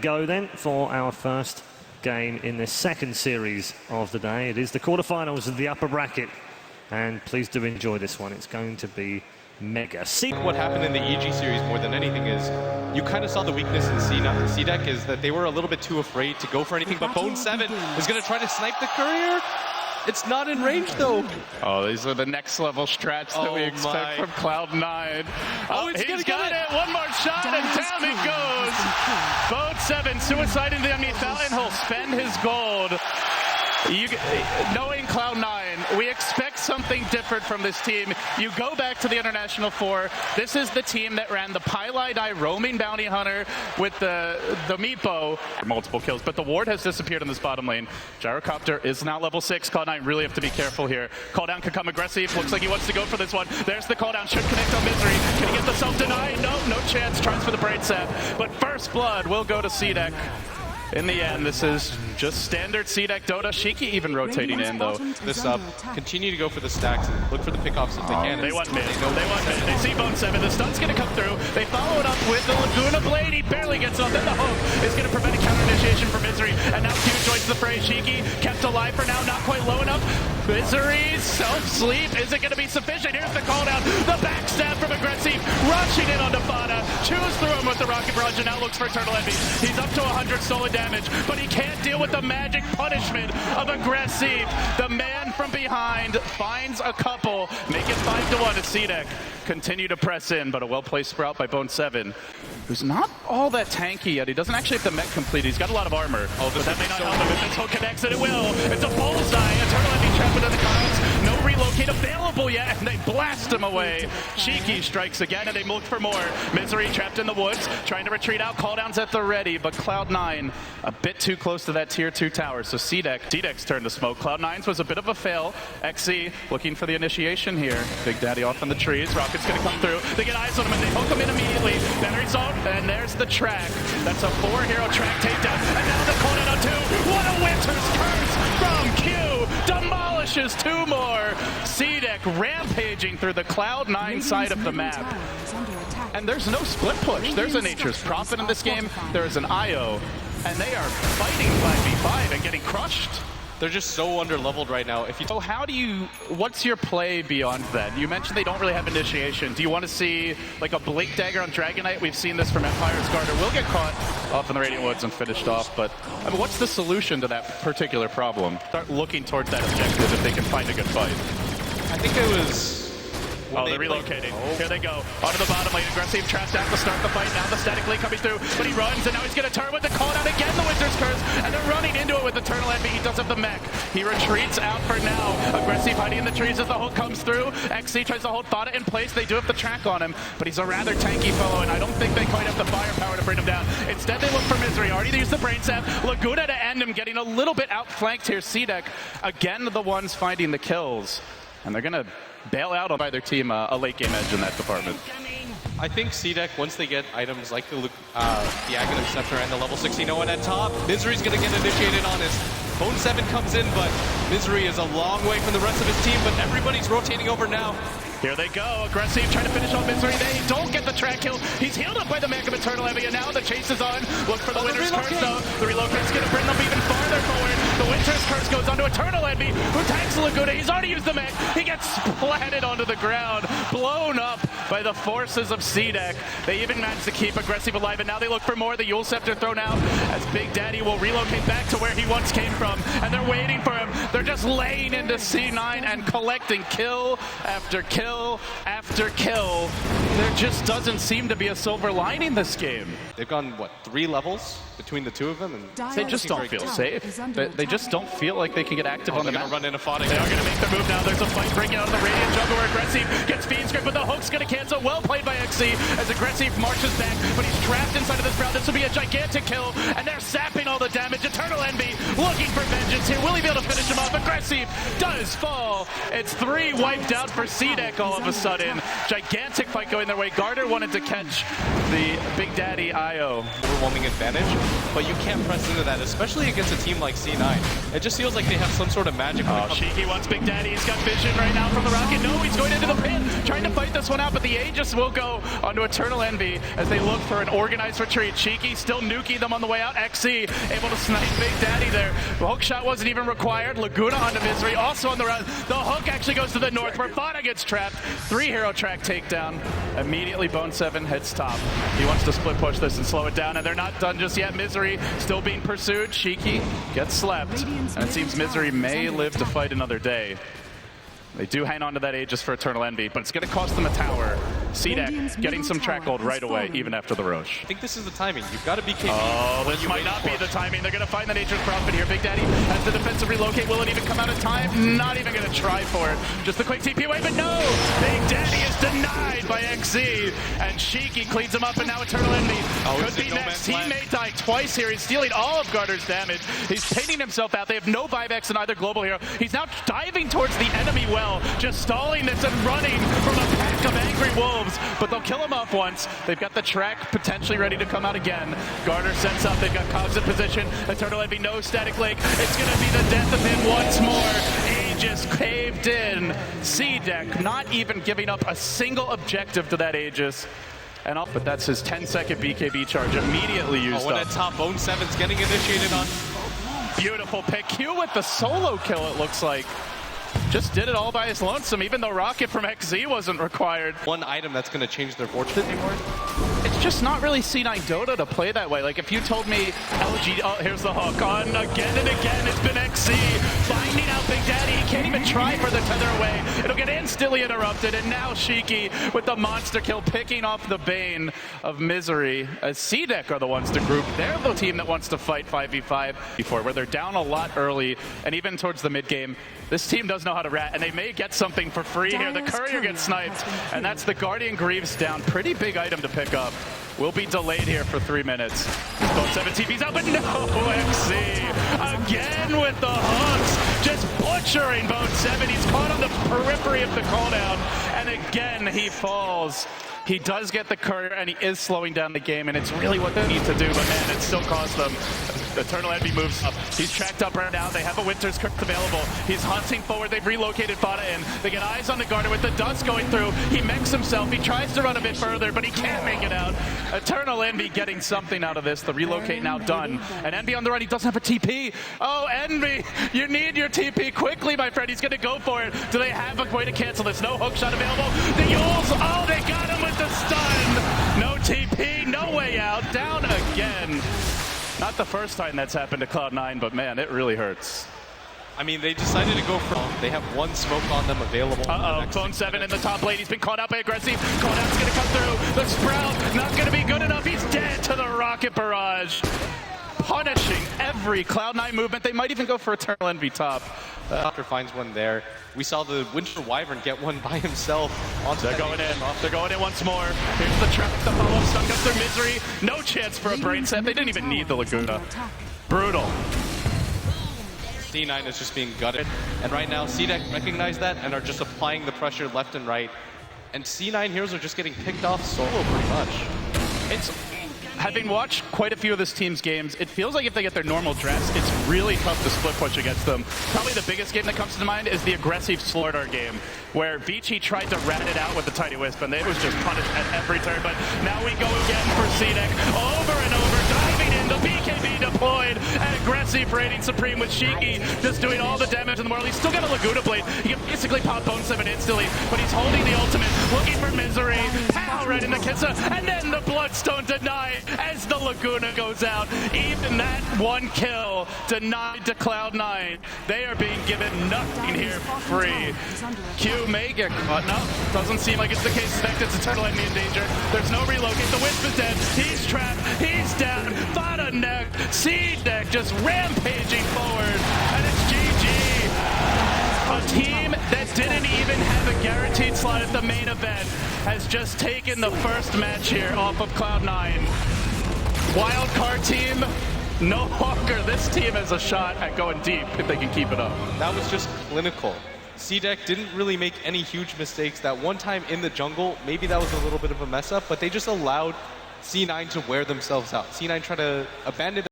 go then for our first game in this second series of the day. It is the quarterfinals of the upper bracket, and please do enjoy this one. It's going to be mega. What happened in the EG series more than anything is you kind of saw the weakness in CDEC is that they were a little bit too afraid to go for anything, but Bone7 is going to try to snipe the courier. It's not in range, though. Oh, these are the next level strats that we expect from Cloud9. Oh, he's got it. One more shot, and down it goes. Bone7 suicide into the enemy fountain. He'll spend his gold. Knowing Cloud9, we expect something different from this team. You go back to the International 4. This is the team that ran the Pylai roaming bounty hunter with the Meepo. Multiple kills, but the ward has disappeared in this bottom lane. Gyrocopter is now level 6. Cloud9 really have to be careful here. Calldown can come aggressive. Looks like he wants to go for this one. There's the calldown. Should connect on Misery. Can he get the self-deny? No chance. Tries for the brain sap. But first blood will go to CDEC. In the end, this is just standard CDEC Dota. Shiki even rotating in, though. This continue to go for the stacks and look for the pickoffs if they can. They want mid. They see Bone7. The stun's going to come through. They follow it up with the Laguna Blade. He barely gets on. Then the hook is going to prevent a counter initiation for Misery. And now Q joins the fray. Shiki kept alive for now. Not quite low enough. Misery's self-sleep. Is it going to be sufficient? Here's the call down. The backstab from Aggressive. Rushing in on Defada. Chews through him with the Rocket Barrage and now looks for Eternal Envy. He's up to 100 solid damage, but he can't deal with the magic punishment of Aggressive. The man from behind finds a couple. Make it 5-1 to CDEC. Continue to press in, but a well-placed sprout by Bone7, who's not all that tanky yet. He doesn't actually have the mech complete. He's got a lot of armor. Oh, but that may not help him. If this hook connects, and it will. It's a bullseye. Eternal Envy trapped within the clouds. No relocate available yet, and they blast him away. Shiki strikes again, and they look for more. Misery trapped in the woods, trying to retreat out. Calldowns at the ready, but Cloud9 a bit too close to that tier 2 tower. So CDEC's turn to smoke. Cloud9's was a bit of a fail. XC looking for the initiation here. Big Daddy off in the trees. Rocket's gonna come through. They get eyes on him and they hook him in immediately. Battery zone, and there's the track. That's a 4-hero track takedown. And now the calldown on 2. What a Winter's Curse from Q. Demolishes 2 more. CDEC rampaging through the Cloud9 side of the map. And there's no split push. There's a Nature's Prophet in this game. There's an IO. And they are fighting 5v5 and getting crushed. They're just so under-leveled right now. So what's your play beyond that? You mentioned they don't really have initiation. Do you want to see like a Blink Dagger on Dragon Knight? We've seen this from Empire's Garter. Will get caught off in the Radiant Woods and finished off, but I mean, what's the solution to that particular problem? Start looking towards that objective if they can find a good fight. I think it was... Oh, they're relocating. Here they go. Onto the bottom lane. Aggressive traps out to start the fight. Now the static lane coming through, but he runs, and now he's going to turn with the call down again, the Winter's Curse, and they're running into it with Eternal Envy. He does have the mech. He retreats out for now. Aggressive hiding in the trees as the hook comes through. XC tries to hold Fada in place. They do have the track on him, but he's a rather tanky fellow, and I don't think they quite have the firepower to bring him down. Instead, they look for Misery. Already used the brain sap. Laguna to end him, getting a little bit outflanked here. CDEC, again, the ones finding the kills, and they're going to bail out on either team a late game edge in that department. I think CDEC, once they get items like the Aghanim Scepter and the level 16-0 at top, Misery's going to get initiated on his. Bone7 comes in, but Misery is a long way from the rest of his team, but everybody's rotating over now. Here they go. Aggressive, trying to finish off Misery. They don't get the track kill. He's healed up by the Mech of Eternal Envy, and now the chase is on. Look for the Winter's Curse, though. The relocate's going to bring them even farther forward. The Winter's Curse goes onto Eternal Envy, who tanks Laguna. He's already used the Mech. He gets splatted onto the ground, blown up by the forces of CDEC. They even managed to keep Aggressive alive, and now they look for more. The Yule Scepter thrown out as Big Daddy will relocate back to where he once came from, and they're waiting for him. They're just laying into C9 and collecting kill after kill after kill. There just doesn't seem to be a silver lining this game. They've gone, what, 3 levels between the 2 of them? And they just don't feel safe. They just don't feel like they can get active on the map. Run into Fada. They are going to make their move now. There's a fight breaking out of the Radiant jungle where Aggressive gets Fiend Script, but the hook's going to cancel. Well played by XC as Aggressive marches back, but he's trapped inside of this round. This will be a gigantic kill, and they're sapping all the damage. Eternal Envy looking for vengeance here. Will he be able to finish him off? Aggressive does fall. It's 3 wiped out for CDEC all of a sudden. Gigantic fight going their way. Garter wanted to catch the Big Daddy IO. Overwhelming advantage, but you can't press into that, especially against a team like C9. Cloud9. It just feels like they have some sort of magic. Shiki wants Big Daddy. He's got vision right now from the rocket. No, he's going into the pit, trying to fight this one out, but the Aegis will go onto Eternal Envy as they look for an organized retreat. Shiki still nuking them on the way out. XC able to snipe Big Daddy there. The hook shot wasn't even required. Laguna onto Misery, also on the run. The hook actually goes to the north where Fada gets trapped. 3 hero track takedown. Immediately Bone 7 hits top. He wants to split push this and slow it down, and they're not done just yet. Misery still being pursued. Shiki gets slept, and it seems Misery may live to fight another day. They do hang on to that Aegis for Eternal Envy, but it's going to cost them a tower. CDEC getting some track gold right away, even after the Roche. I think this is the timing. You've got to be KP. Oh, this might not be the timing. They're going to find the Nature's Prophet here. Big Daddy has the defensive relocate. Will it even come out of time? Not even going to try for it. Just a quick TP away, but no! Big Daddy is denied by XZ, and Shiki cleans him up, and now Eternal Envy could be next. He may die twice here. He's stealing all of Garter's damage. He's painting himself out. They have no 5x in either global hero. He's now diving towards the enemy well, just stalling this and running from a pack of angry wolves, but they'll kill him off once. They've got the track potentially ready to come out again. Garter sets up. They've got Cogs in position. Eternal Envy, no static link. It's going to be the death of him once more. Aegis caved in. CDEC not even giving up a single objective to that Aegis. And up, but that's his 10-second BKB charge immediately used when up. at top, Bone 7's getting initiated on. Beautiful pick. Q with the solo kill, it looks like. Just did it all by his lonesome, even though Rocket from XZ wasn't required. One item that's going to change their fortune anymore. It's just not really C9 Dota to play that way. Like, if you told me LG, oh, here's the hook on again and again, it's been XZ finding out Big Daddy. He can't even try for the tether away. It'll get instantly interrupted, and now Shiki with the monster kill, picking off the Bane of Misery. As CDEC are the ones to group. They're the team that wants to fight 5v5 before, where they're down a lot early, and even towards the mid game. This team does know how to rat, and they may get something for free here. The Courier gets sniped, and that's the Guardian Greaves down. Pretty big item to pick up. Will be delayed here for 3 minutes. Bone 7 TP's out, but no, XZ again with the hooks, just butchering Bone 7. He's caught on the periphery of the cooldown, and again he falls. He does get the Courier, and he is slowing down the game, and it's really what they need to do, but man, it still costs them. Eternal Envy moves up. He's tracked up right now. They have a Winter's Curse available. He's hunting forward. They've relocated Fada in. They get eyes on the Garter with the dust going through. He mechs himself. He tries to run a bit further, but he can't make it out. Eternal Envy getting something out of this. The relocate now done. And Envy on the run. He doesn't have a TP. Oh, Envy, you need your TP quickly, my friend. He's going to go for it. Do they have a way to cancel this? No hook shot available. The Yules, oh, they got him with the stun. No TP, no way out. Down again. Not the first time that's happened to Cloud9, but man, it really hurts. I mean, they decided to go for. They have one smoke on them available. Bone 7 in the top lane. He's been caught out by aggressive. Cloud9's going to come through. The Sprout not going to be good enough. He's dead to the rocket barrage. Punishing every Cloud9 movement. They might even go for Eternal Envy top. Doctor finds one there. We saw the Winter Wyvern get one by himself. They're going in. They're going in once more. Here's the trap. The follow-up stun goes through Misery. No chance for a brain set. They didn't even need the Laguna. Brutal. C9 is just being gutted. And right now, CDEC recognize that and are just applying the pressure left and right. And C9 heroes are just getting picked off solo pretty much. Having watched quite a few of this team's games, it feels like if they get their normal dress, it's really tough to split push against them. Probably the biggest game that comes to mind is the aggressive Slaughter game, where Vici tried to rat it out with the Tidy Wisp, and it was just punished at every turn. But now we go again for CDEC, over and over, diving in, the BKB deployed, and aggressive reigning supreme with Shiki, just doing all the damage in the world. He's still got a Laguna Blade. He can basically pop Bone 7 instantly, but he's holding the ultimate, looking for Misery. Pow, right in the Kissa, and then the Bloodstone denied as the Laguna goes out. Even that one kill denied to Cloud9. They are being given nothing here free. Q may get caught. No, doesn't seem like it's the case. It's Eternal Envy in danger. There's no relocate. The Wisp is dead. He's trapped. He's down. Fada neck. CDEC just rampaging forward. And it's GG. A team that didn't even have a guaranteed slot at the main event has just taken the first match here off of Cloud9. Wild card team, no longer. This team has a shot at going deep if they can keep it up. That was just clinical. CDEC didn't really make any huge mistakes. That one time in the jungle, maybe that was a little bit of a mess up, but they just allowed C9 to wear themselves out. C9 tried to abandon